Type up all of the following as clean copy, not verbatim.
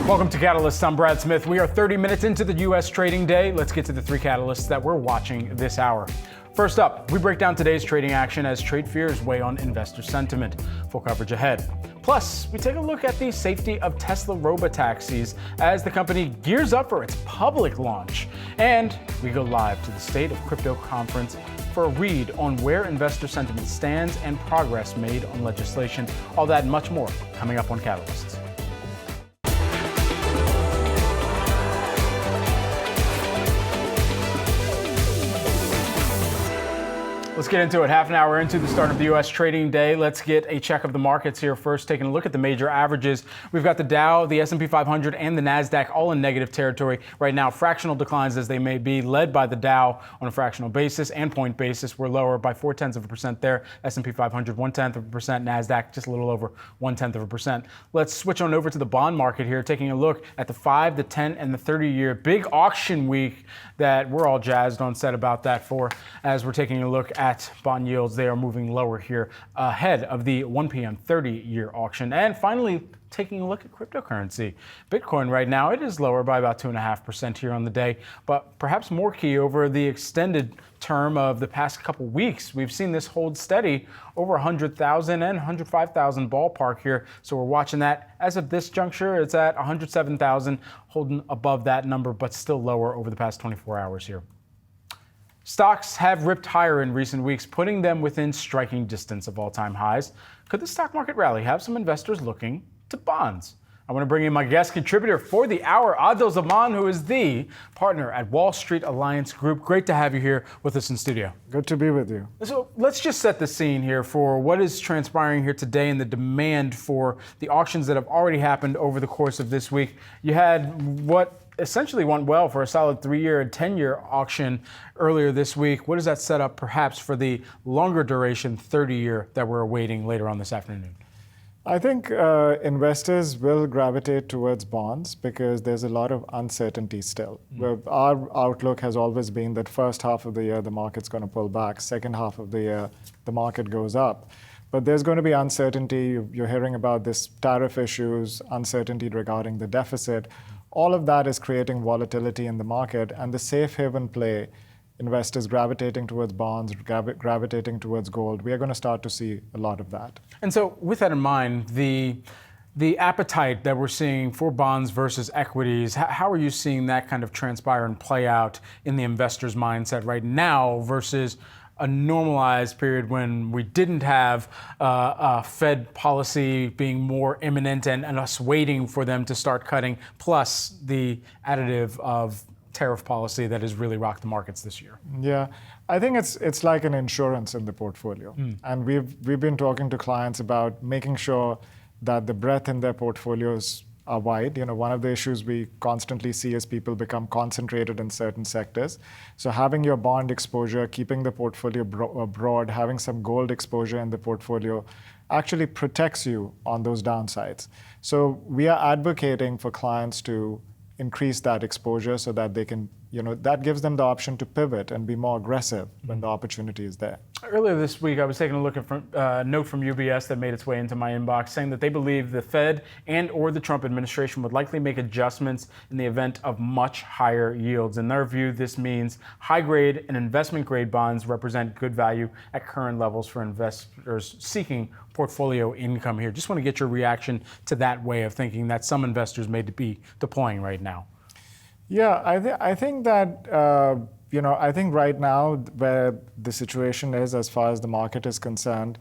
Welcome to Catalyst. I'm Brad Smith. We are 30 minutes into the U.S. trading day. Let's get to the three catalysts that we're watching this hour. First up, we break down today's trading action as trade fears weigh on investor sentiment. Full coverage ahead. Plus, we take a look at the safety of Tesla robotaxis as the company gears up for its public launch. And we go live to the State of Crypto conference for a read on where investor sentiment stands and progress made on legislation. All that and much more coming up on Catalysts. Let's get into it. Half an hour into the start of the U.S. trading day. Let's get a check of the markets here first. Taking a look at the major averages. We've got the Dow, the S&P 500, and the NASDAQ all in negative territory. Right now, fractional declines as they may be, led by the Dow on a fractional basis and point basis. We're lower by 0.4% there. S&P 500, 0.1%. NASDAQ, just a little over 0.1%. Let's switch on over to the bond market here, taking a look at the 5, the 10, and the 30-year. Big auction week that we're all jazzed on set about that for, as we're taking a look at bond yields. They are moving lower here ahead of the 1 p.m. 30-year auction. And finally, taking a look at cryptocurrency. Bitcoin right now, it is lower by about 2.5% here on the day, but perhaps more key over the extended term of the past couple weeks. We've seen this hold steady over 100,000 and 105,000 ballpark here. So we're watching that. As of this juncture, it's at 107,000, holding above that number, but still lower over the past 24 hours here. Stocks have ripped higher in recent weeks, putting them within striking distance of all-time highs. Could the stock market rally have some investors looking to bonds? I want to bring in my guest contributor for the hour, Asdil Zaman, who is the partner at Wall Street Alliance Group. Great to have you here with us in studio. Good to be with you. So let's just set the scene here for what is transpiring here today and the demand for the auctions that have already happened over the course of this week. You had what essentially went well for a solid 3-year and 10-year auction earlier this week. What does that set up perhaps for the longer duration 30-year that we're awaiting later on this afternoon? I think investors will gravitate towards bonds because there's a lot of uncertainty still. Our outlook has always been that first half of the year, the market's going to pull back. Second half of the year, the market goes up. But there's going to be uncertainty. You're hearing about this tariff issues, uncertainty regarding the deficit. All of that is creating volatility in the market, and the safe haven play, investors gravitating towards bonds, gravitating towards gold, we are going to start to see a lot of that. And so with that in mind, the appetite that we're seeing for bonds versus equities, how are you seeing that kind of transpire and play out in the investor's mindset right now versus a normalized period when we didn't have Fed policy being more imminent and us waiting for them to start cutting, plus the additive of tariff policy that has really rocked the markets this year? Yeah, I think it's like an insurance in the portfolio. And we've been talking to clients about making sure that the breadth in their portfolios are wide. You know, one of the issues we constantly see is people become concentrated in certain sectors. So having your bond exposure, keeping the portfolio broad, having some gold exposure in the portfolio actually protects you on those downsides. So we are advocating for clients to increase that exposure so that they can, that gives them the option to pivot and be more aggressive when the opportunity is there. Earlier this week, I was taking a look at a note from UBS that made its way into my inbox saying that they believe the Fed and or the Trump administration would likely make adjustments in the event of much higher yields. In their view, this means high-grade and investment-grade bonds represent good value at current levels for investors seeking portfolio income here. Just want to get your reaction to that way of thinking that some investors may be deploying right now. Yeah, I think that, I think right now where the situation is as far as the market is concerned,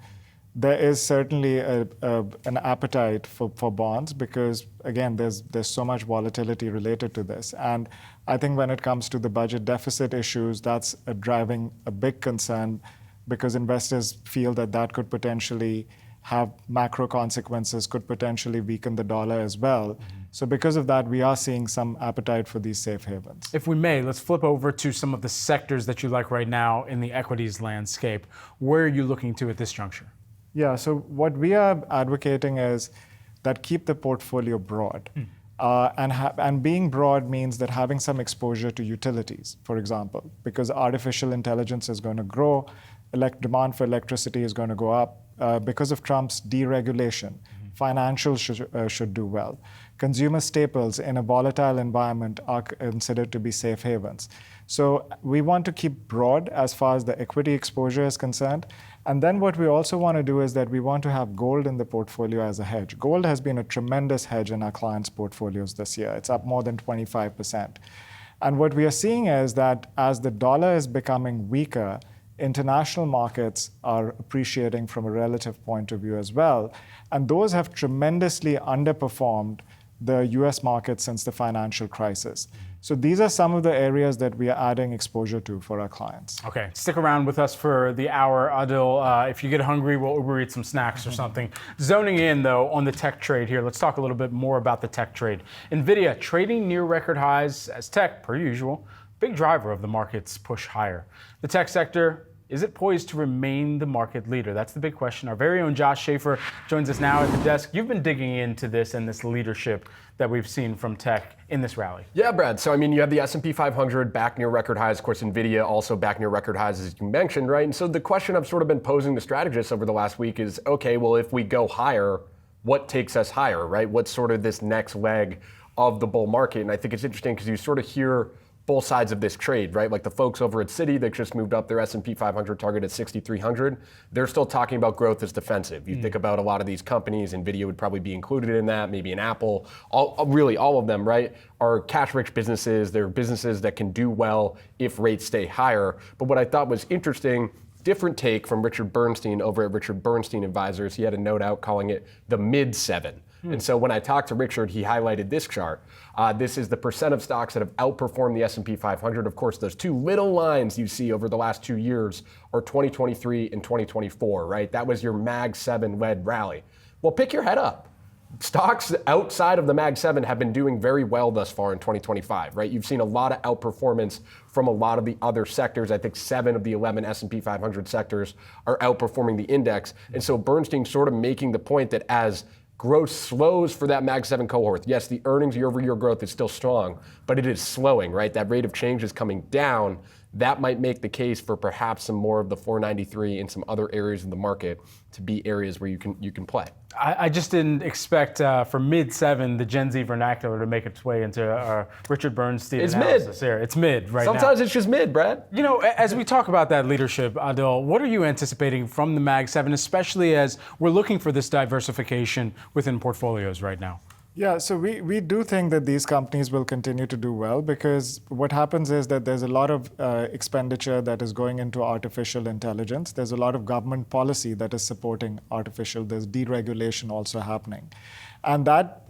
there is certainly an appetite for bonds because, again, there's so much volatility related to this. And I think when it comes to the budget deficit issues, that's driving a big concern because investors feel that could potentially have macro consequences, could potentially weaken the dollar as well. So because of that, we are seeing some appetite for these safe havens. If we may, let's flip over to some of the sectors that you like right now in the equities landscape. Where are you looking to at this juncture? Yeah, so what we are advocating is that keep the portfolio broad. And being broad means that having some exposure to utilities, for example, because artificial intelligence is going to grow, demand for electricity is going to go up. Because of Trump's deregulation, financials should do well. consumer staples in a volatile environment are considered to be safe havens. So we want to keep broad as far as the equity exposure is concerned. And then what we also want to do is that we want to have gold in the portfolio as a hedge. Gold has been a tremendous hedge in our clients' portfolios this year. It's up more than 25%. And what we are seeing is that as the dollar is becoming weaker, international markets are appreciating from a relative point of view as well. And those have tremendously underperformed the US market since the financial crisis. So these are some of the areas that we are adding exposure to for our clients. Okay, stick around with us for the hour, Asdil. If you get hungry, we'll Uber eat some snacks or something. Zoning in, though, on the tech trade here, let's talk a little bit more about the tech trade. NVIDIA trading near record highs as tech, per usual, big driver of the market's push higher. The tech sector, is it poised to remain the market leader? That's the big question. Our very own Josh Schaefer joins us now at the desk. You've been digging into this and this leadership that we've seen from tech in this rally. Yeah, Brad. So, I mean, you have the S&P 500 back near record highs. Of course, NVIDIA also back near record highs, as you mentioned, right? And so the question I've sort of been posing to strategists over the last week is, okay, well, if we go higher, what takes us higher, right? What's sort of this next leg of the bull market? And I think it's interesting because you sort of hear both sides of this trade, right? Like the folks over at Citi that just moved up their S&P 500 target at 6,300, they're still talking about growth as defensive. You think about a lot of these companies, NVIDIA would probably be included in that, maybe an Apple, really all of them, right, are cash-rich businesses. They're businesses that can do well if rates stay higher. But what I thought was interesting, different take from Richard Bernstein over at Richard Bernstein Advisors. He had a note out calling it the mid-7. And so when I talked to Richard, he highlighted this chart. This is the percent of stocks that have outperformed the S&P 500. Of course, those two little lines you see over the last 2 years are 2023 and 2024, right? That was your Mag 7-led rally. Well, pick your head up. Stocks outside of the Mag 7 have been doing very well thus far in 2025, right? You've seen a lot of outperformance from a lot of the other sectors. I think 7 of the 11 S&P 500 sectors are outperforming the index. And so Bernstein sort of making the point that as growth slows for that Mag 7 cohort. Yes, the earnings year-over-year growth is still strong, but it is slowing, right? That rate of change is coming down. That might make the case for perhaps some more of the 493 in some other areas of the market to be areas where you can play. I just didn't expect for mid-7 the Gen Z vernacular to make its way into Richard Bernstein analysis here. It's mid right now. Sometimes it's just mid, Brad. You know, as we talk about that leadership, Asdil, what are you anticipating from the Mag 7, especially as we're looking for this diversification within portfolios right now? Yeah, so we do think that these companies will continue to do well because what happens is that there's a lot of expenditure that is going into artificial intelligence. There's a lot of government policy that is supporting artificial. There's deregulation also happening. And that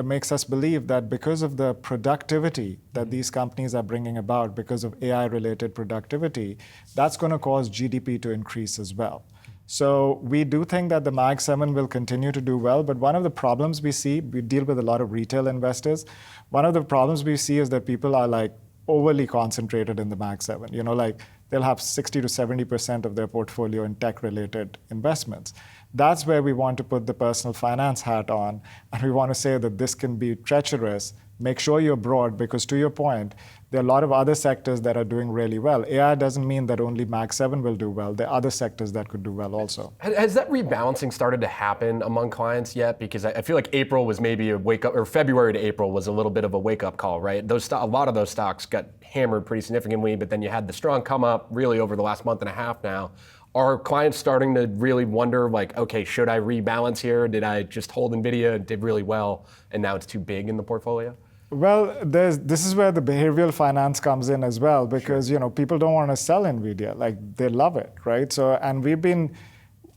makes us believe that because of the productivity that these companies are bringing about, because of AI-related productivity, that's going to cause GDP to increase as well. So we do think that the Mag 7 will continue to do well, but one of the problems we see, we deal with a lot of retail investors, one of the problems we see is that people are like overly concentrated in the Mag 7. You know, like they'll have 60 to 70% of their portfolio in tech-related investments. That's where we want to put the personal finance hat on, and we want to say that this can be treacherous. Make sure you're broad, because to your point, there are a lot of other sectors that are doing really well. AI doesn't mean that only Mag 7 will do well. There are other sectors that could do well also. Has that rebalancing started to happen among clients yet? Because I feel like April was maybe a wake up, or February to April was a little bit of a wake up call, right? A lot of those stocks got hammered pretty significantly, but then you had the strong come up really over the last month and a half now. Are clients starting to really wonder, like, okay, should I rebalance here? Did I just hold NVIDIA, it did really well, and now it's too big in the portfolio? Well, this is where the behavioral finance comes in as well, because people don't want to sell NVIDIA, like they love it, right? So, and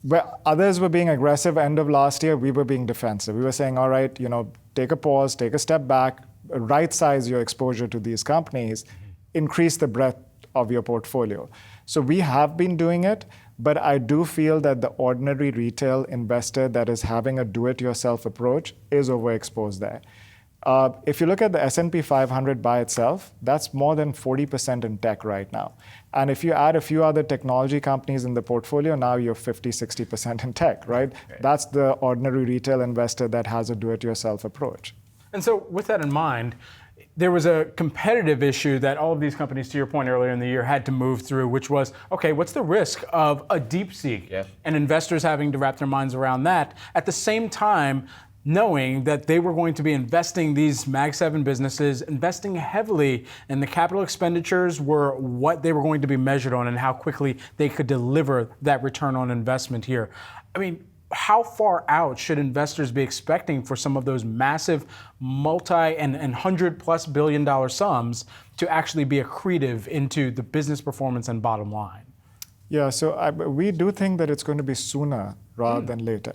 where others were being aggressive end of last year, we were being defensive. We were saying, all right, take a pause, take a step back, right-size your exposure to these companies, increase the breadth of your portfolio. So we have been doing it, but I do feel that the ordinary retail investor that is having a do-it-yourself approach is overexposed there. If you look at the S&P 500 by itself, that's more than 40% in tech right now. And if you add a few other technology companies in the portfolio, now you're 50, 60% in tech, right? That's the ordinary retail investor that has a do-it-yourself approach. And so with that in mind, there was a competitive issue that all of these companies, to your point earlier in the year, had to move through, which was, okay, what's the risk of a DeepSeek and investors having to wrap their minds around that? At the same time, knowing that they were going to be investing these Mag 7 businesses, investing heavily, and the capital expenditures were what they were going to be measured on and how quickly they could deliver that return on investment here. I mean, how far out should investors be expecting for some of those massive multi and $100+ billion sums to actually be accretive into the business performance and bottom line? Yeah, so we do think that it's going to be sooner rather than later.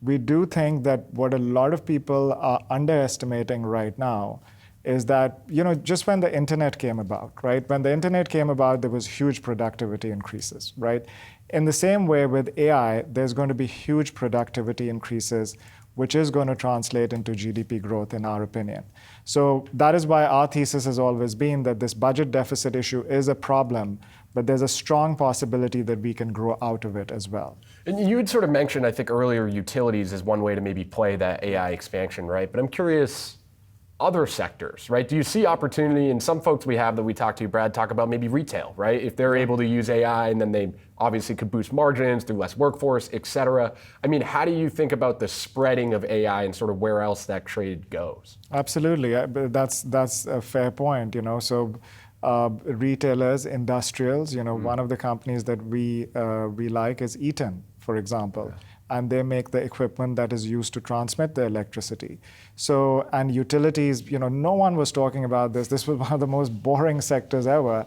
We do think that what a lot of people are underestimating right now is that, just when the internet came about, right? When the internet came about, there was huge productivity increases, right? In the same way with AI, there's going to be huge productivity increases, which is going to translate into GDP growth, in our opinion. So that is why our thesis has always been that this budget deficit issue is a problem, but there's a strong possibility that we can grow out of it as well. And you had sort of mentioned, I think earlier, utilities as one way to maybe play that AI expansion, right? But I'm curious, other sectors, right? Do you see opportunity? And some folks we have that we talk to, Brad, talk about maybe retail, right? If they're able to use AI, and then they obviously could boost margins through less workforce, et cetera. I mean, how do you think about the spreading of AI and sort of where else that trade goes? Absolutely, that's a fair point. So retailers, industrials. One of the companies that we like is Eaton, for example. Yeah. And they make the equipment that is used to transmit the electricity. So, and utilities, no one was talking about this. This was one of the most boring sectors ever.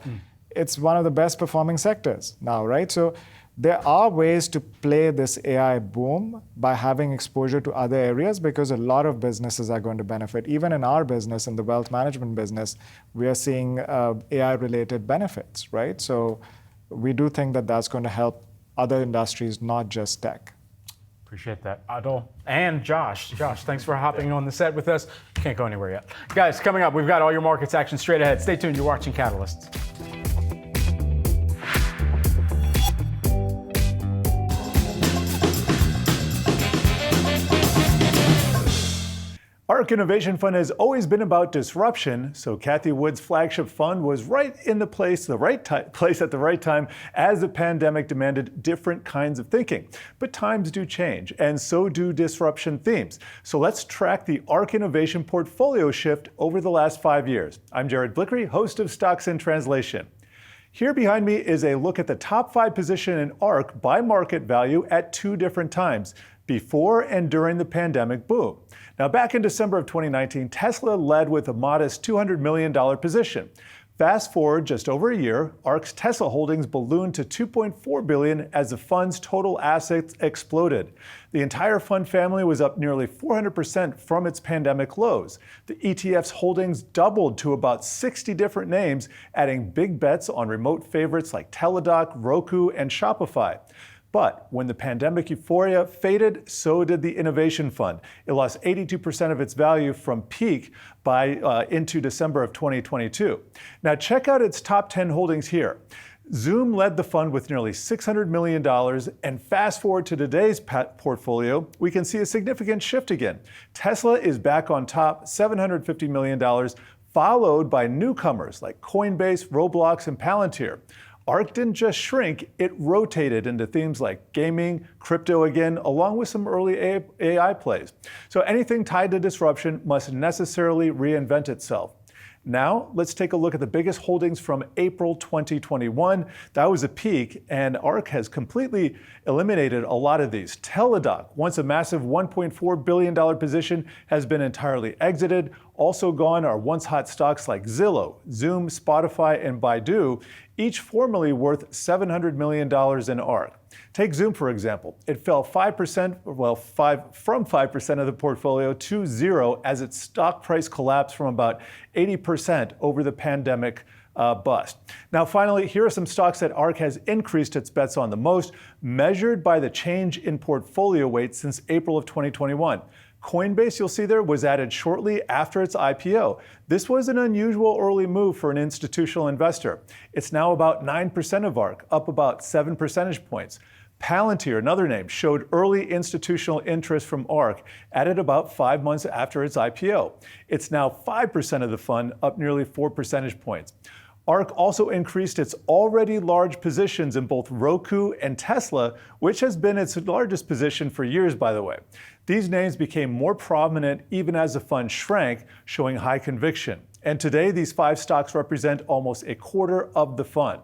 It's one of the best performing sectors now, right? So there are ways to play this AI boom by having exposure to other areas, because a lot of businesses are going to benefit. Even in our business, in the wealth management business, we are seeing AI-related benefits, right? So we do think that that's going to help other industries, not just tech. Appreciate that. Asdil and Josh. Josh, thanks for hopping on the set with us. Can't go anywhere yet. Guys, coming up, we've got all your markets action straight ahead. Stay tuned. You're watching Catalyst. ARK Innovation Fund has always been about disruption, so Cathie Wood's flagship fund was right in the place at the right time as the pandemic demanded different kinds of thinking. But times do change, and so do disruption themes. So let's track the ARK Innovation portfolio shift over the last 5 years. I'm Jared Blickery, host of Stocks in Translation. Here behind me is a look at the top 5 position in ARK by market value at 2 different times, before and during the pandemic boom. Now, back in December of 2019, Tesla led with a modest $200 million position. Fast forward just over a year, ARK's Tesla holdings ballooned to $2.4 billion as the fund's total assets exploded. The entire fund family was up nearly 400% from its pandemic lows. The ETF's holdings doubled to about 60 different names, adding big bets on remote favorites like Teladoc, Roku, and Shopify. But when the pandemic euphoria faded, so did the Innovation Fund. It lost 82% of its value from peak into December of 2022. Now check out its top 10 holdings here. Zoom led the fund with nearly $600 million, and fast forward to today's portfolio, we can see a significant shift again. Tesla is back on top, $750 million, followed by newcomers like Coinbase, Roblox, and Palantir. ARK didn't just shrink, it rotated into themes like gaming, crypto again, along with some early AI plays. So anything tied to disruption must necessarily reinvent itself. Now, let's take a look at the biggest holdings from April 2021. That was a peak, and ARK has completely eliminated a lot of these. Teladoc, once a massive $1.4 billion position, has been entirely exited. Also gone are once hot stocks like Zillow, Zoom, Spotify, and Baidu, each formerly worth $700 million in ARK. Take Zoom, for example. It fell 5%, from 5% of the portfolio to 0 as its stock price collapsed from about 80% over the pandemic bust. Now, finally, here are some stocks that ARK has increased its bets on the most, measured by the change in portfolio weight since April of 2021. Coinbase, you'll see there, was added shortly after its IPO. This was an unusual early move for an institutional investor. It's now about 9% of ARK, up about 7 percentage points. Palantir, another name, showed early institutional interest from ARK, added about 5 months after its IPO. It's now 5% of the fund, up nearly 4 percentage points. ARK also increased its already large positions in both Roku and Tesla, which has been its largest position for years, by the way. These names became more prominent even as the fund shrank, showing high conviction. And today, these 5 stocks represent almost a quarter of the fund.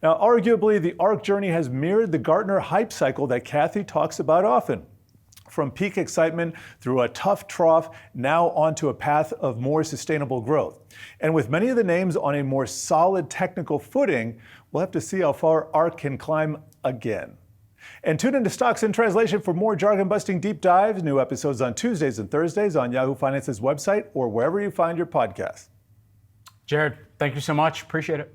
Now, arguably, the ARK journey has mirrored the Gartner hype cycle that Kathy talks about often. From peak excitement through a tough trough, now onto a path of more sustainable growth. And with many of the names on a more solid technical footing, we'll have to see how far ARK can climb again. And tune into Stocks in Translation for more jargon-busting deep dives. New episodes on Tuesdays and Thursdays on Yahoo Finance's website or wherever you find your podcasts. Jared, thank you so much. Appreciate it.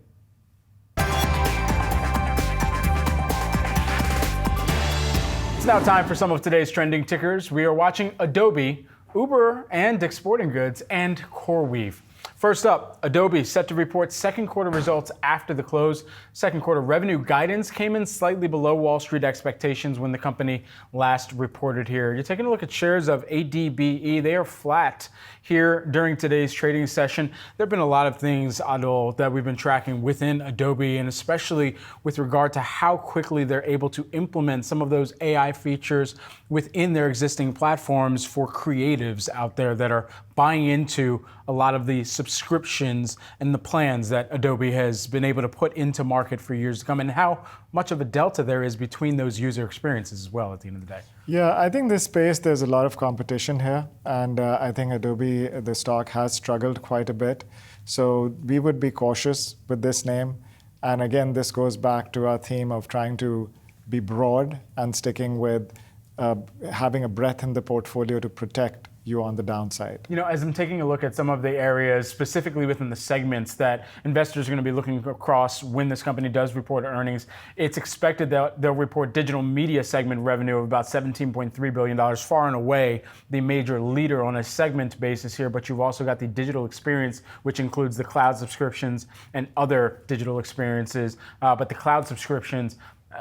It's now time for some of today's trending tickers. We are watching Adobe, Uber, and Dick's Sporting Goods, and CoreWeave. First up, Adobe set to report second quarter results after the close. Second quarter revenue guidance came in slightly below Wall Street expectations when the company last reported here. You're taking a look at shares of ADBE. They are flat here during today's trading session. There have been a lot of things, Asdil, that we've been tracking within Adobe, and especially with regard to how quickly they're able to implement some of those AI features within their existing platforms for creatives out there that are buying into a lot of the subscriptions and the plans that Adobe has been able to put into market for years to come, and how much of a delta there is between those user experiences as well at the end of the day. Yeah, I think this space, there's a lot of competition here. And I think Adobe, the stock, has struggled quite a bit. So we would be cautious with this name. And again, this goes back to our theme of trying to be broad and sticking with having a breadth in the portfolio to protect you on the downside. You know, as I'm taking a look at some of the areas, specifically within the segments that investors are going to be looking across when this company does report earnings, it's expected that they'll report digital media segment revenue of about $17.3 billion, far and away the major leader on a segment basis here. But you've also got the digital experience, which includes the cloud subscriptions and other digital experiences. But the cloud subscriptions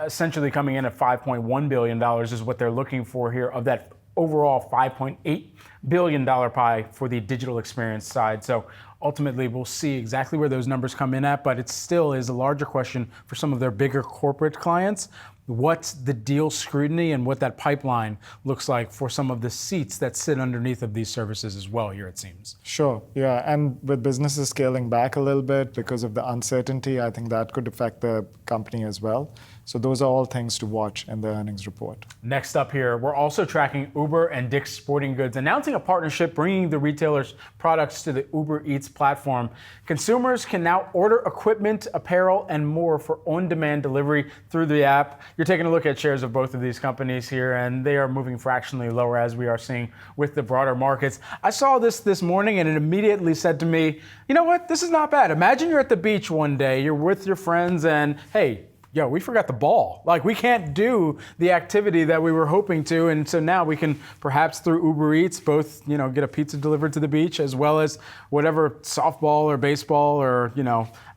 essentially coming in at $5.1 billion is what they're looking for here of that overall $5.8 billion pie for the digital experience side. So ultimately, we'll see exactly where those numbers come in at, but it still is a larger question for some of their bigger corporate clients. What's the deal scrutiny and what that pipeline looks like for some of the seats that sit underneath of these services as well here, it seems. Sure, yeah, and with businesses scaling back a little bit because of the uncertainty, I think that could affect the company as well. So those are all things to watch in the earnings report. Next up here, we're also tracking Uber and Dick's Sporting Goods, announcing a partnership bringing the retailers' products to the Uber Eats platform. Consumers can now order equipment, apparel, and more for on-demand delivery through the app. You're taking a look at shares of both of these companies here, and they are moving fractionally lower as we are seeing with the broader markets. I saw this morning, and it immediately said to me, you know what, this is not bad. Imagine you're at the beach one day, you're with your friends, and hey, yo, we forgot the ball. Like, we can't do the activity that we were hoping to, and so now we can perhaps through Uber Eats both, get a pizza delivered to the beach as well as whatever softball or baseball or,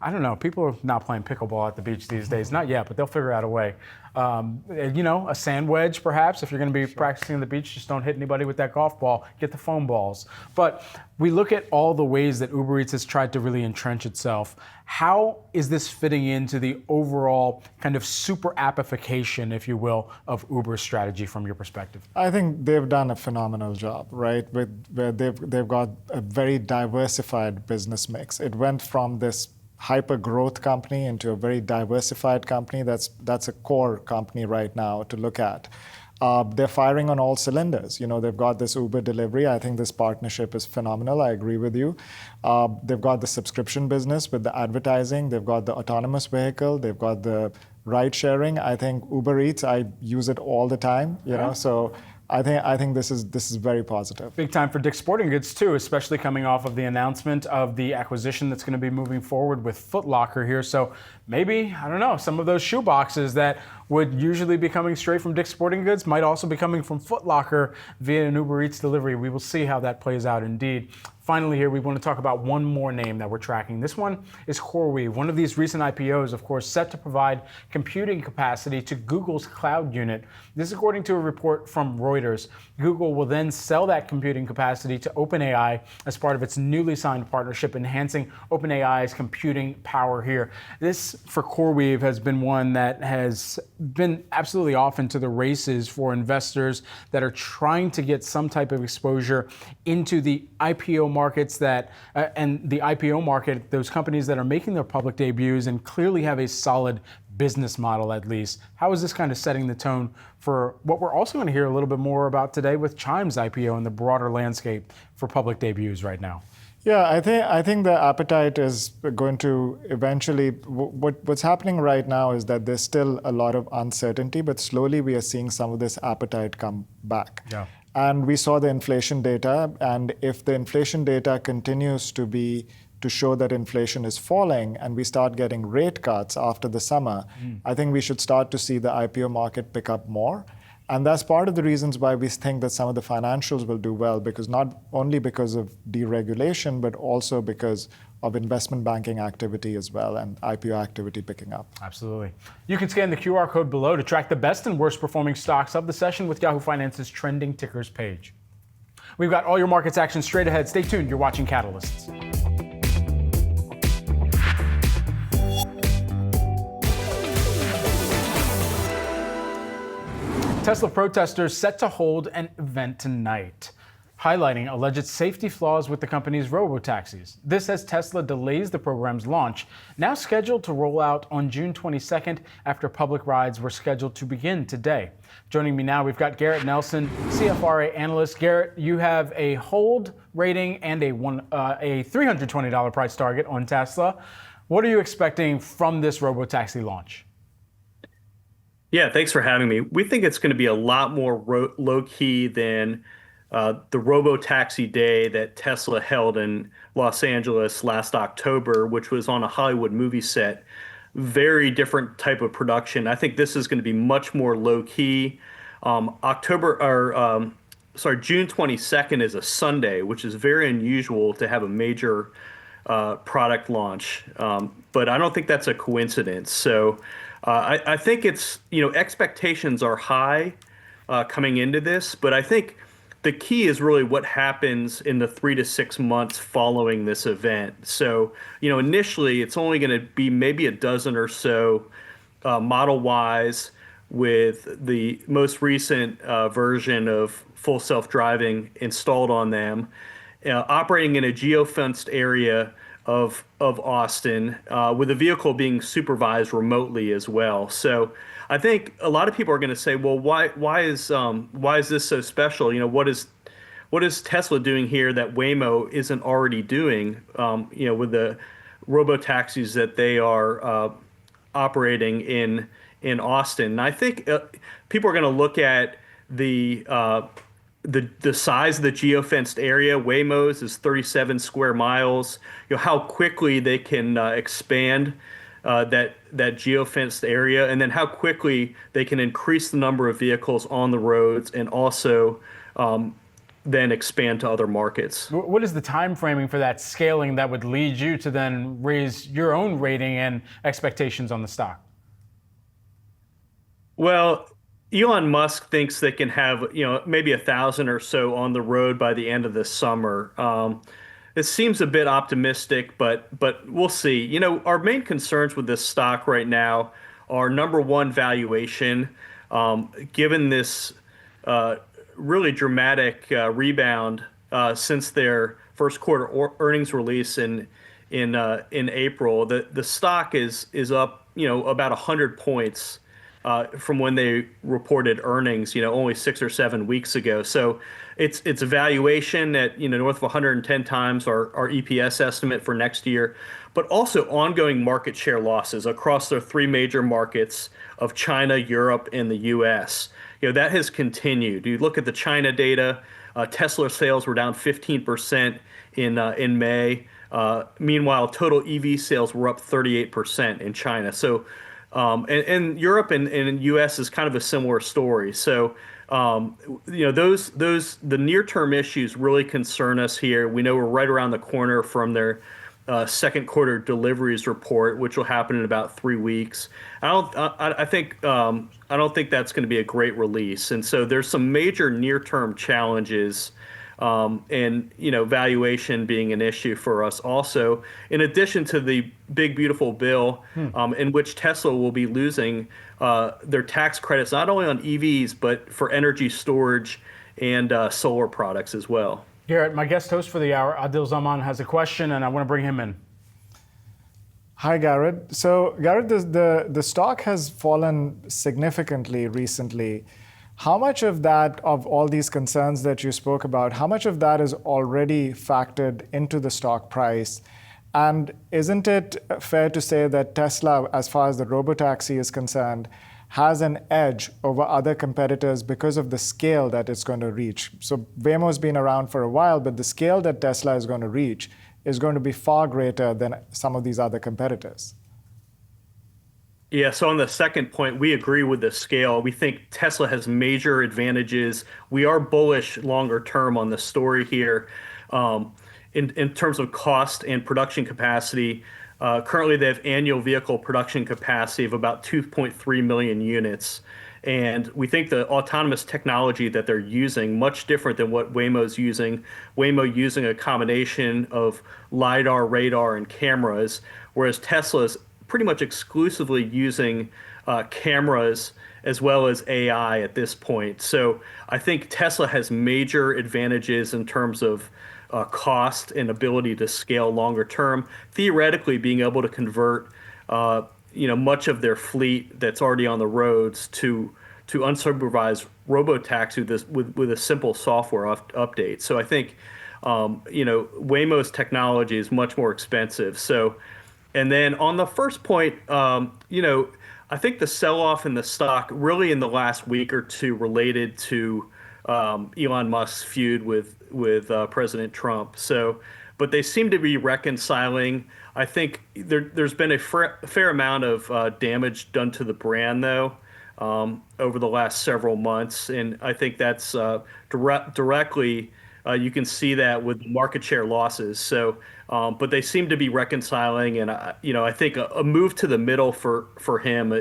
I don't know. People are not playing pickleball at the beach these days. Not yet, but they'll figure out a way. A sand wedge, perhaps. If you're going to be practicing on the beach, just don't hit anybody with that golf ball. Get the foam balls. But we look at all the ways that Uber Eats has tried to really entrench itself. How is this fitting into the overall kind of super appification, if you will, of Uber's strategy from your perspective? I think they've done a phenomenal job, right? Where they've got a very diversified business mix. It went from this hyper growth company into a very diversified company. That's a core company right now to look at. They're firing on all cylinders. They've got this Uber delivery. I think this partnership is phenomenal. I agree with you. They've got the subscription business with the advertising. They've got the autonomous vehicle. They've got the ride sharing. I think Uber Eats, I use it all the time. So I think this is very positive. Big time for Dick's Sporting Goods too, especially coming off of the announcement of the acquisition that's going to be moving forward with Foot Locker here. So maybe, I don't know, some of those shoe boxes that would usually be coming straight from Dick's Sporting Goods, might also be coming from Foot Locker via an Uber Eats delivery. We will see how that plays out indeed. Finally here, we want to talk about one more name that we're tracking. This one is CoreWeave, one of these recent IPOs, of course, set to provide computing capacity to Google's cloud unit. This is according to a report from Reuters. Google will then sell that computing capacity to OpenAI as part of its newly signed partnership, enhancing OpenAI's computing power here. This, for CoreWeave, has been one that has been absolutely off into the races for investors that are trying to get some type of exposure into the IPO markets and the IPO market, those companies that are making their public debuts and clearly have a solid business model at least. How is this kind of setting the tone for what we're also going to hear a little bit more about today with Chime's IPO and the broader landscape for public debuts right now? Yeah, I think the appetite is going to eventually, what's happening right now is that there's still a lot of uncertainty, but slowly we are seeing some of this appetite come back. Yeah. And we saw the inflation data, and if the inflation data continues to show that inflation is falling and we start getting rate cuts after the summer, I think we should start to see the IPO market pick up more. And that's part of the reasons why we think that some of the financials will do well, because not only because of deregulation, but also because of investment banking activity as well and IPO activity picking up. Absolutely. You can scan the QR code below to track the best and worst performing stocks of the session with Yahoo Finance's trending tickers page. We've got all your markets action straight ahead. Stay tuned. You're watching Catalysts. Tesla protesters set to hold an event tonight, highlighting alleged safety flaws with the company's robotaxis. This as Tesla delays the program's launch, now scheduled to roll out on June 22nd after public rides were scheduled to begin today. Joining me now, we've got Garret Nelson, CFRA analyst. Garret, you have a hold rating and a $320 price target on Tesla. What are you expecting from this robotaxi launch? Yeah, thanks for having me. We think it's going to be a lot more low-key than the robotaxi day that Tesla held in Los Angeles last October, which was on a Hollywood movie set. Very different type of production. I think this is going to be much more low-key. June 22nd is a Sunday, which is very unusual to have a major product launch. But I don't think that's a coincidence. So I think it's, expectations are high coming into this, but I think the key is really what happens in the 3 to 6 months following this event. So, initially it's only going to be maybe a dozen or so Model Ys with the most recent version of full self-driving installed on them, operating in a geo-fenced area of Austin, with the vehicle being supervised remotely as well. So I think a lot of people are going to say, well, why is this so special? What is Tesla doing here that Waymo isn't already doing? With the robotaxis that they are operating in Austin. And I think people are going to look at the size of the geofenced area. Waymo's is 37 square miles. How quickly they can expand that geofenced area, and then how quickly they can increase the number of vehicles on the roads, and also then expand to other markets. What is the time framing for that scaling that would lead you to then raise your own rating and expectations on the stock? Well, Elon Musk thinks they can have, maybe 1,000 or so on the road by the end of the summer. It seems a bit optimistic, but we'll see. Our main concerns with this stock right now are, number one, valuation. Given this really dramatic rebound since their first quarter earnings release in April, the stock is up, about 100 points. From when they reported earnings, only 6 or 7 weeks ago. So it's a valuation at, north of 110 times our EPS estimate for next year, but also ongoing market share losses across their 3 major markets of China, Europe, and the US. That has continued. You look at the China data, Tesla sales were down 15% in May. Meanwhile, total EV sales were up 38% in China. So And Europe and U.S. is kind of a similar story. So, the near-term issues really concern us here. We know we're right around the corner from their second quarter deliveries report, which will happen in about 3 weeks. I don't think that's going to be a great release. And so there's some major near-term challenges, and valuation being an issue for us also, in addition to the big beautiful bill, in which Tesla will be losing their tax credits not only on EVs but for energy storage and solar products as well. Garret, my guest host for the hour, Asdil Zaman, has a question, and I want to bring him in. Hi, Garret. So, Garret, the stock has fallen significantly recently. How much of that, of all these concerns that you spoke about, how much of that is already factored into the stock price? And isn't it fair to say that Tesla, as far as the robotaxi is concerned, has an edge over other competitors because of the scale that it's going to reach? So Waymo's been around for a while, but the scale that Tesla is going to reach is going to be far greater than some of these other competitors. Yeah, so on the second point, we agree with the scale. We think Tesla has major advantages. We are bullish longer term on the story here. In terms of cost and production capacity, currently they have annual vehicle production capacity of about 2.3 million units. And we think the autonomous technology that they're using, much different than what Waymo's using. Waymo using a combination of LiDAR, radar, and cameras, whereas Tesla's pretty much exclusively using cameras as well as AI at this point. So I think Tesla has major advantages in terms of cost and ability to scale longer term. Theoretically, being able to convert much of their fleet that's already on the roads to unsupervised robotaxi with a simple software update. So I think Waymo's technology is much more expensive. So, and then on the first point, I think the sell-off in the stock really in the last week or two related to Elon Musk's feud with President Trump. So, but they seem to be reconciling. I think there's been a fair amount of damage done to the brand, though, over the last several months, and I think that's directly. You can see that with market share losses. So, but they seem to be reconciling, and I think a move to the middle for him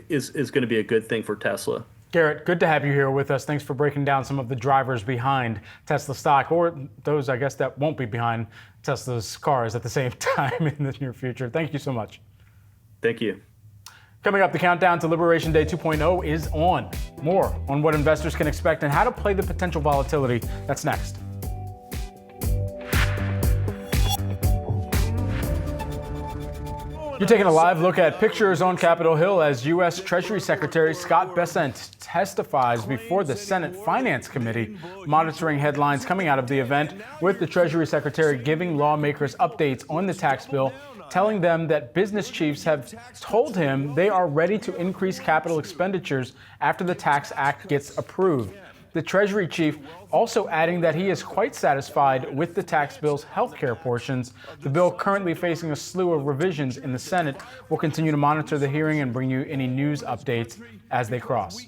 is going to be a good thing for Tesla. Garret, good to have you here with us. Thanks for breaking down some of the drivers behind Tesla stock, or those, I guess, that won't be behind Tesla's cars at the same time in the near future. Thank you so much. Thank you. Coming up, the countdown to Liberation Day 2.0 is on. More on what investors can expect and how to play the potential volatility. That's next. You're taking a live look at pictures on Capitol Hill as U.S. Treasury Secretary Scott Bessent testifies before the Senate Finance Committee, monitoring headlines coming out of the event, with the Treasury Secretary giving lawmakers updates on the tax bill, telling them that business chiefs have told him they are ready to increase capital expenditures after the Tax Act gets approved. The Treasury chief also adding that he is quite satisfied with the tax bill's healthcare portions. The bill currently facing a slew of revisions in the Senate. We'll continue to monitor the hearing and bring you any news updates as they cross.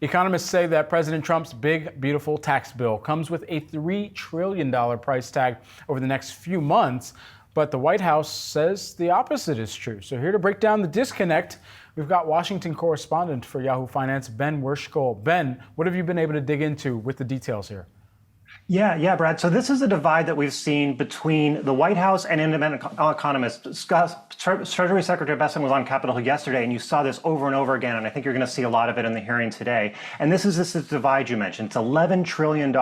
Economists say that President Trump's big, beautiful tax bill comes with a $3 trillion price tag over the next few months, but the White House says the opposite is true. So here to break down the disconnect, we've got Washington correspondent for Yahoo Finance, Ben Werschkohl. Ben, what have you been able to dig into with the details here? Yeah, Brad. So this is a divide that we've seen between the White House and independent economists. Treasury Secretary Bessent was on Capitol Hill yesterday, and you saw this over and over again, and I think you're going to see a lot of it in the hearing today. And this is this divide you mentioned. It's $11 trillion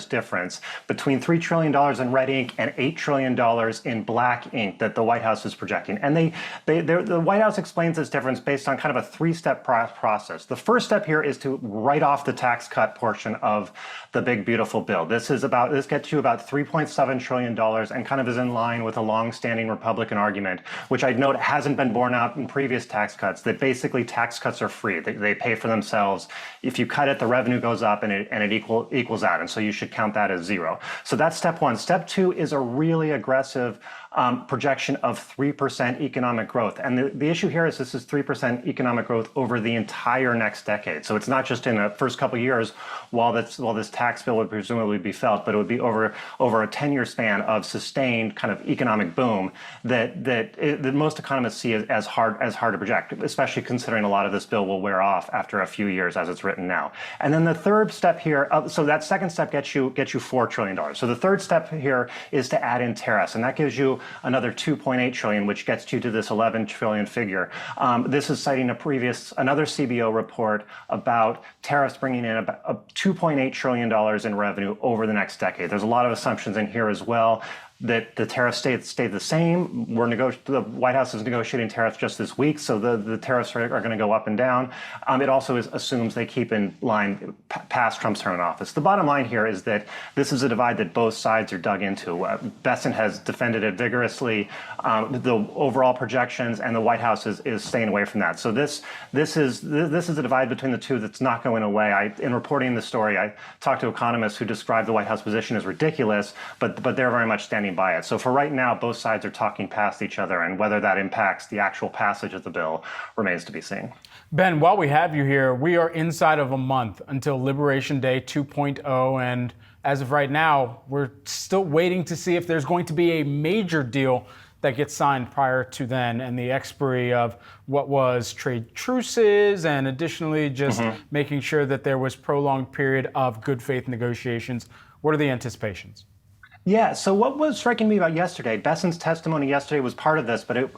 difference between $3 trillion in red ink and $8 trillion in black ink that the White House is projecting. And the White House explains this difference based on kind of a three-step process. The first step here is to write off the tax cut portion of the big, beautiful bill. This is this gets you about $3.7 trillion and kind of is in line with a long-standing Republican argument, which I'd note hasn't been borne out in previous tax cuts, that basically tax cuts are free. They pay for themselves. If you cut it, the revenue goes up and it equals out. And so you should count that as zero. So that's step one. Step two is a really aggressive projection of 3% economic growth. And the issue here is this is 3% economic growth over the entire next decade. So it's not just in the first couple of years while this tax bill would presumably be felt, but it would be over a 10-year span of sustained kind of economic boom that most economists see as hard to project, especially considering a lot of this bill will wear off after a few years as it's written now. And then the third step here, so that second step gets you $4 trillion. So the third step here is to add in tariffs, and that gives you another $2.8 trillion, which gets you to this 11 trillion figure. This is citing another CBO report about tariffs bringing in about $2.8 trillion in revenue over the next decade. There's a lot of assumptions in here as well that the tariffs stay the same. The White House is negotiating tariffs just this week, so the tariffs are going to go up and down. It also assumes they keep in line past Trump's term in office. The bottom line here is that this is a divide that both sides are dug into. Bessent has defended it vigorously, the overall projections, and the White House is staying away from that. So this is a divide between the two that's not going away. In reporting the story, I talked to economists who described the White House position as ridiculous, but they're very much standing by it. So for right now, both sides are talking past each other, and whether that impacts the actual passage of the bill remains to be seen. Ben, while we have you here, we are inside of a month until Liberation Day 2.0, and as of right now, we're still waiting to see if there's going to be a major deal that gets signed prior to then and the expiry of what was trade truces, and additionally just making sure that there was prolonged period of good faith negotiations. What are the anticipations? Yeah, so what was striking me about yesterday, Bessent's testimony yesterday was part of this, but it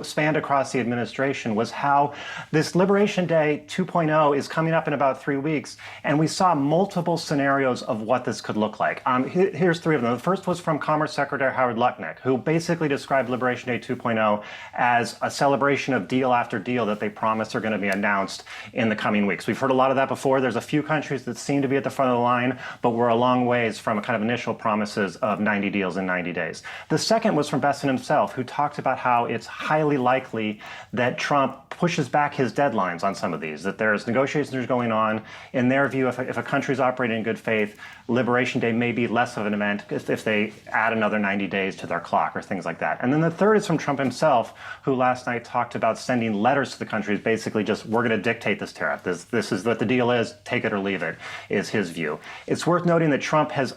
spanned across the administration, was how this Liberation Day 2.0 is coming up in about 3 weeks, and we saw multiple scenarios of what this could look like. Here's three of them. The first was from Commerce Secretary Howard Lutnick, who basically described Liberation Day 2.0 as a celebration of deal after deal that they promised are going to be announced in the coming weeks. We've heard a lot of that before. There's a few countries that seem to be at the front of the line, but we're a long ways from a kind of initial promises of 90 deals in 90 days. The second was from Bessent himself, who talked about how it's highly likely that Trump pushes back his deadlines on some of these, that there's negotiations going on. In their view, if a country's operating in good faith, Liberation Day may be less of an event if they add another 90 days to their clock or things like that. And then the third is from Trump himself, who last night talked about sending letters to the countries, basically just, we're going to dictate this tariff. This is what the deal is, take it or leave it, is his view. It's worth noting that Trump has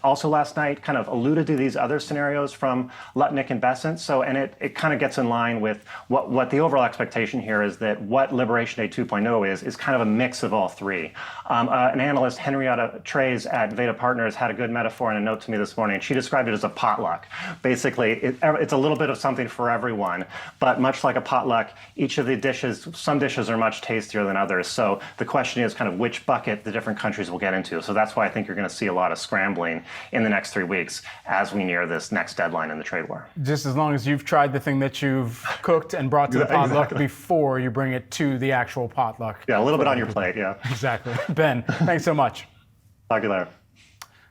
also last night kind of alluded to these other scenarios from Lutnick and Bessent. So, and it kind of gets in line with what the overall expectation here is, that what Liberation Day 2.0 is kind of a mix of all three. An analyst, Henrietta Trey's at Veda Partners, had a good metaphor in a note to me this morning. She described it as a potluck. Basically, it's a little bit of something for everyone, but much like a potluck, each of the dishes, some dishes are much tastier than others. So the question is kind of which bucket the different countries will get into. So that's why I think you're going to see a lot of scrambling in the next 3 weeks as we near this next deadline in the trade war. Just as long as you've tried the thing that you've cooked and brought to the potluck before you bring it to the actual potluck. Yeah, a little bit on your plate, yeah. Exactly. Ben, thanks so much. Talk to you later.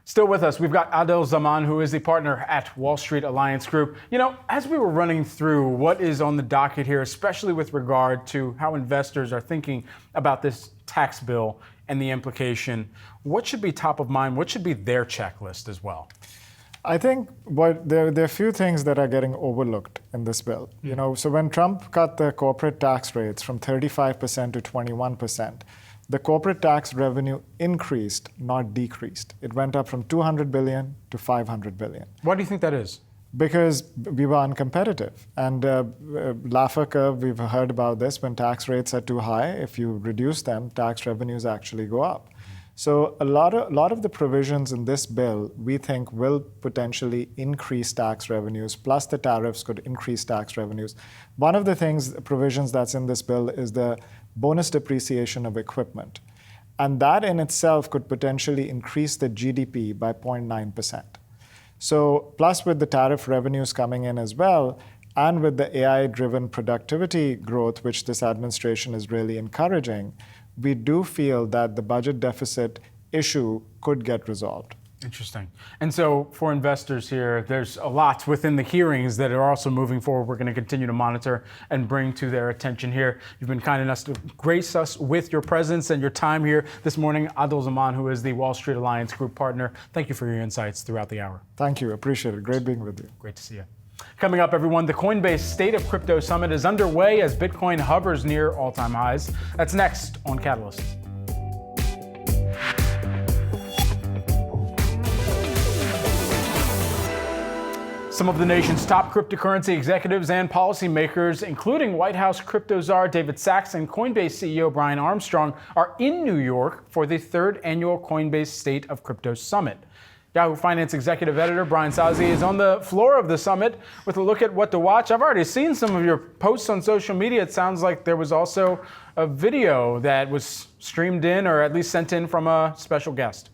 Still with us, we've got Asdil Zaman, who is the partner at Wall Street Alliance Group. You know, as we were running through what is on the docket here, especially with regard to how investors are thinking about this tax bill and the implication, what should be top of mind? What should be their checklist as well? I think there are a few things that are getting overlooked in this bill. You know, so when Trump cut the corporate tax rates from 35% to 21%, the corporate tax revenue increased, not decreased. It went up from 200 billion to 500 billion. Why do you think that is? Because we were uncompetitive. And Laffer curve, we've heard about this. When tax rates are too high, if you reduce them, tax revenues actually go up. So a lot of the provisions in this bill, we think, will potentially increase tax revenues, plus the tariffs could increase tax revenues. One of the provisions that's in this bill is the bonus depreciation of equipment. And that in itself could potentially increase the GDP by 0.9%. So plus with the tariff revenues coming in as well, and with the AI-driven productivity growth, which this administration is really encouraging, we do feel that the budget deficit issue could get resolved. Interesting. And so for investors here, there's a lot within the hearings that are also moving forward. We're going to continue to monitor and bring to their attention here. You've been kind enough to grace us with your presence and your time here this morning. Asdil Zaman, who is the Wall Street Alliance Group partner, thank you for your insights throughout the hour. Thank you. Appreciate it. Great being with you. Great to see you. Coming up, everyone, the Coinbase State of Crypto Summit is underway as Bitcoin hovers near all-time highs. That's next on Catalyst. Some of the nation's top cryptocurrency executives and policymakers, including White House crypto czar David Sacks and Coinbase CEO Brian Armstrong, are in New York for the third annual Coinbase State of Crypto Summit. Yahoo Finance executive editor Brian Sazi is on the floor of the summit with a look at what to watch. I've already seen some of your posts on social media. It sounds like there was also a video that was streamed in or at least sent in from a special guest.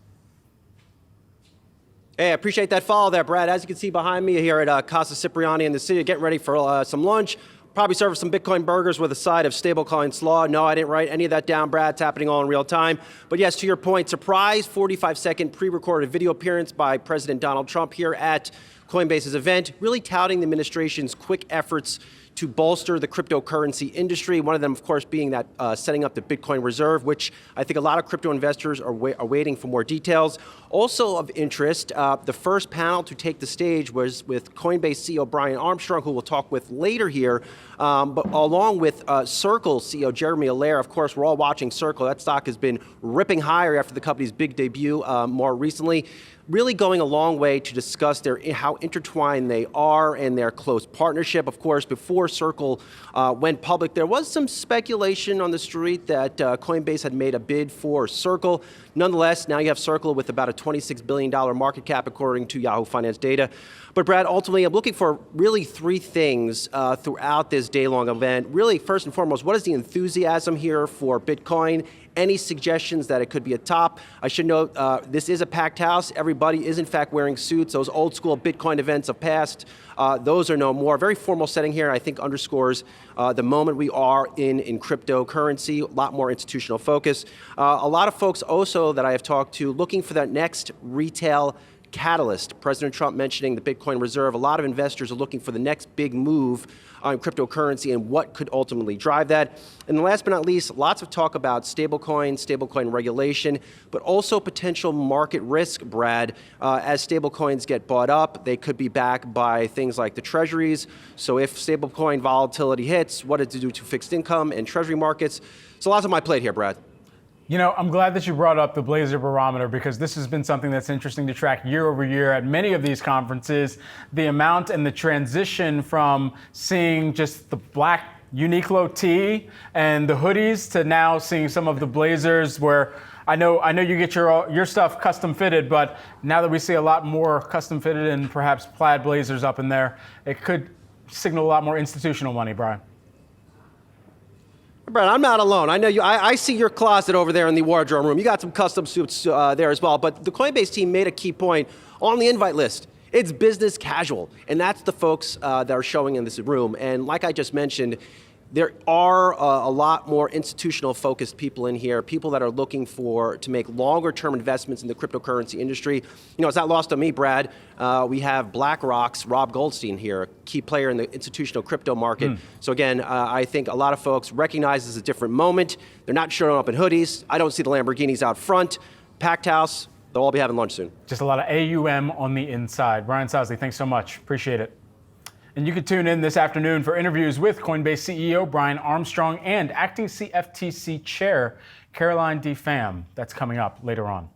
Hey, I appreciate that follow there, Brad. As you can see behind me here at Casa Cipriani in the city, getting ready for some lunch. Probably serve some Bitcoin burgers with a side of stablecoin slaw. No, I didn't write any of that down, Brad. It's happening all in real time. But yes, to your point, surprise 45-second pre-recorded video appearance by President Donald Trump here at Coinbase's event, really touting the administration's quick efforts to bolster the cryptocurrency industry. One of them, of course, being that setting up the Bitcoin reserve, which I think a lot of crypto investors are waiting for more details. Also of interest, the first panel to take the stage was with Coinbase CEO Brian Armstrong, who we'll talk with later here, but along with Circle CEO Jeremy Allaire. Of course, we're all watching Circle. That stock has been ripping higher after the company's big debut more recently. Really going a long way to discuss how intertwined they are and their close partnership. Of course, before Circle went public, there was some speculation on the street that Coinbase had made a bid for Circle. Nonetheless, now you have Circle with about a $26 billion market cap, according to Yahoo Finance data. But Brad, ultimately, I'm looking for really three things throughout this day-long event. Really, first and foremost, what is the enthusiasm here for Bitcoin? Any suggestions that it could be a top? I should note, this is a packed house. Everybody is, in fact, wearing suits. Those old school Bitcoin events of past, those are no more. Very formal setting here, I think underscores the moment we are in cryptocurrency, a lot more institutional focus. A lot of folks also that I have talked to looking for that next retail catalyst. President Trump mentioning the Bitcoin reserve. A lot of investors are looking for the next big move on cryptocurrency and what could ultimately drive that. And last but not least, lots of talk about stablecoin regulation, but also potential market risk, Brad. As stablecoins get bought up, they could be backed by things like the treasuries. So if stablecoin volatility hits, what does it do to fixed income and treasury markets? So lots on my plate here, Brad. You know, I'm glad that you brought up the Blazer Barometer because this has been something that's interesting to track year over year at many of these conferences. The amount and the transition from seeing just the black Uniqlo tee and the hoodies to now seeing some of the Blazers where I know you get your stuff custom fitted, but now that we see a lot more custom fitted and perhaps plaid Blazers up in there, it could signal a lot more institutional money, Brian. Brad, I'm not alone. I know you. I see your closet over there in the wardrobe room. You got some custom suits there as well. But the Coinbase team made a key point on the invite list. It's business casual, and that's the folks that are showing in this room. And like I just mentioned, there are a lot more institutional-focused people in here, people that are looking to make longer-term investments in the cryptocurrency industry. You know, it's not lost on me, Brad. We have BlackRock's Rob Goldstein here, a key player in the institutional crypto market. So again, I think a lot of folks recognize this is a different moment. They're not showing up in hoodies. I don't see the Lamborghinis out front. Packed house. They'll all be having lunch soon. Just a lot of AUM on the inside. Brian Sazi, thanks so much. Appreciate it. And you can tune in this afternoon for interviews with Coinbase CEO Brian Armstrong and acting CFTC Chair Caroline D. Pham. That's coming up later on.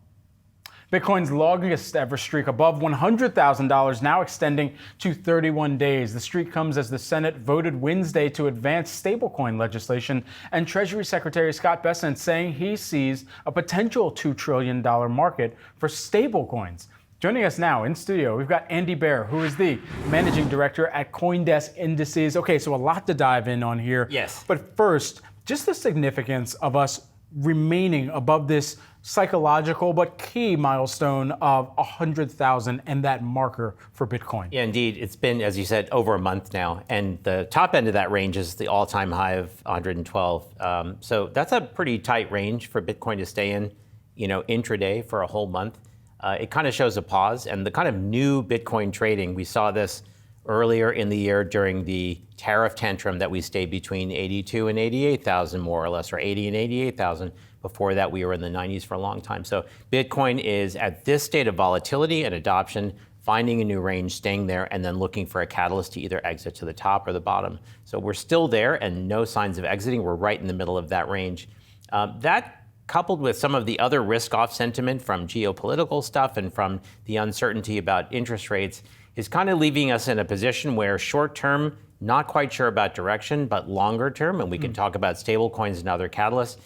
Bitcoin's longest ever streak above $100,000 now extending to 31 days. The streak comes as the Senate voted Wednesday to advance stablecoin legislation, and Treasury Secretary Scott Bessent saying he sees a potential $2 trillion market for stablecoins. Joining us now in studio, we've got Andy Baer, who is the Managing Director at CoinDesk Indices. Okay, so a lot to dive in on here. Yes. But first, just the significance of us remaining above this psychological but key milestone of 100,000 and that marker for Bitcoin. Yeah, indeed. It's been, as you said, over a month now. And the top end of that range is the all-time high of 112. So that's a pretty tight range for Bitcoin to stay in, intraday for a whole month. it kind of shows a pause. And the kind of new Bitcoin trading, we saw this earlier in the year during the tariff tantrum that we stayed between 82 and 88,000 more or less, or 80 and 88,000. Before that, we were in the 90s for a long time. So Bitcoin is at this state of volatility and adoption, finding a new range, staying there, and then looking for a catalyst to either exit to the top or the bottom. So we're still there and no signs of exiting. We're right in the middle of that range. That coupled with some of the other risk-off sentiment from geopolitical stuff and from the uncertainty about interest rates is kind of leaving us in a position where short-term, not quite sure about direction, but longer term, and we can talk about stablecoins and other catalysts,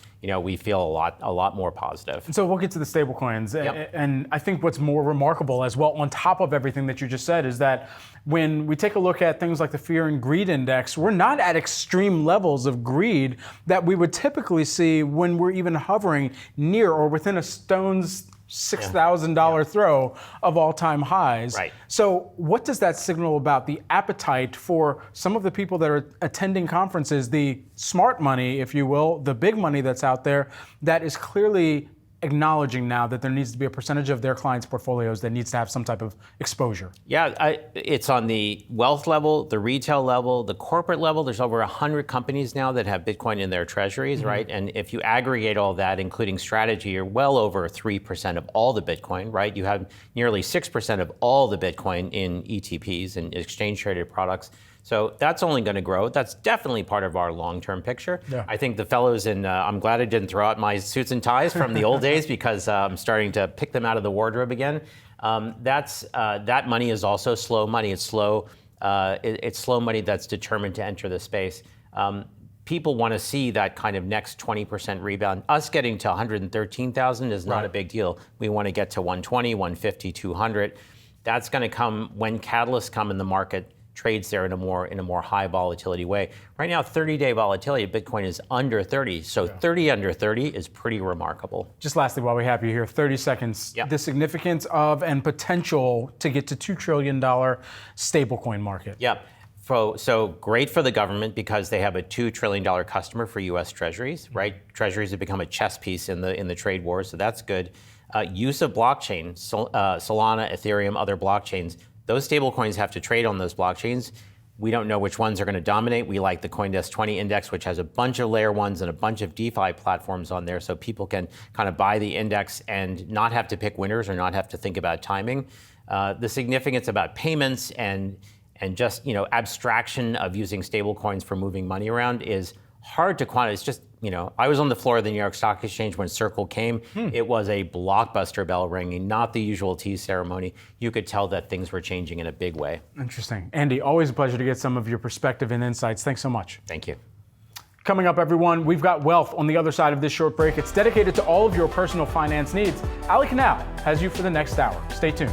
we feel a lot more positive. So we'll get to the stablecoins. Yep. And I think what's more remarkable as well, on top of everything that you just said, is that when we take a look at things like the fear and greed index, we're not at extreme levels of greed that we would typically see when we're even hovering near or within a stone's $6,000 throw of all-time highs. Right. So what does that signal about the appetite for some of the people that are attending conferences, the smart money, if you will, the big money that's out there, that is clearly acknowledging now that there needs to be a percentage of their clients' portfolios that needs to have some type of exposure? Yeah, it's on the wealth level, the retail level, the corporate level. There's over 100 companies now that have Bitcoin in their treasuries, right? And if you aggregate all that, including strategy, you're well over 3% of all the Bitcoin, right? You have nearly 6% of all the Bitcoin in ETPs and exchange-traded products. So that's only going to grow. That's definitely part of our long-term picture. Yeah. I think the fellows I'm glad I didn't throw out my suits and ties from the old days because I'm starting to pick them out of the wardrobe again. That money is also slow money. It's slow. It's slow money that's determined to enter the space. People want to see that kind of next 20% rebound. Us getting to 113,000 is not a big deal. We want to get to 120, 150, 200. That's going to come when catalysts come in the market. Trades there in a more high volatility way. Right now, 30-day volatility, Bitcoin is under 30. So 30 under 30 is pretty remarkable. Just lastly, while we have you here, 30 seconds, the significance of and potential to get to $2 trillion stablecoin market. Yeah. So great for the government because they have a $2 trillion customer for U.S. Treasuries, right? Treasuries have become a chess piece in the trade war, so that's good. Use of blockchain, Solana, Ethereum, other blockchains. Those stablecoins have to trade on those blockchains. We don't know which ones are going to dominate. We like the CoinDesk 20 index, which has a bunch of layer ones and a bunch of DeFi platforms on there, so people can kind of buy the index and not have to pick winners or not have to think about timing. The significance about payments and just abstraction of using stablecoins for moving money around is hard to quantify. It's just, I was on the floor of the New York Stock Exchange when Circle came. It was a blockbuster bell ringing, not the usual tea ceremony. You could tell that things were changing in a big way. Interesting. Andy, always a pleasure to get some of your perspective and insights. Thanks so much. Thank you. Coming up, everyone, we've got Wealth on the other side of this short break. It's dedicated to all of your personal finance needs. Ali Canal has you for the next hour. Stay tuned.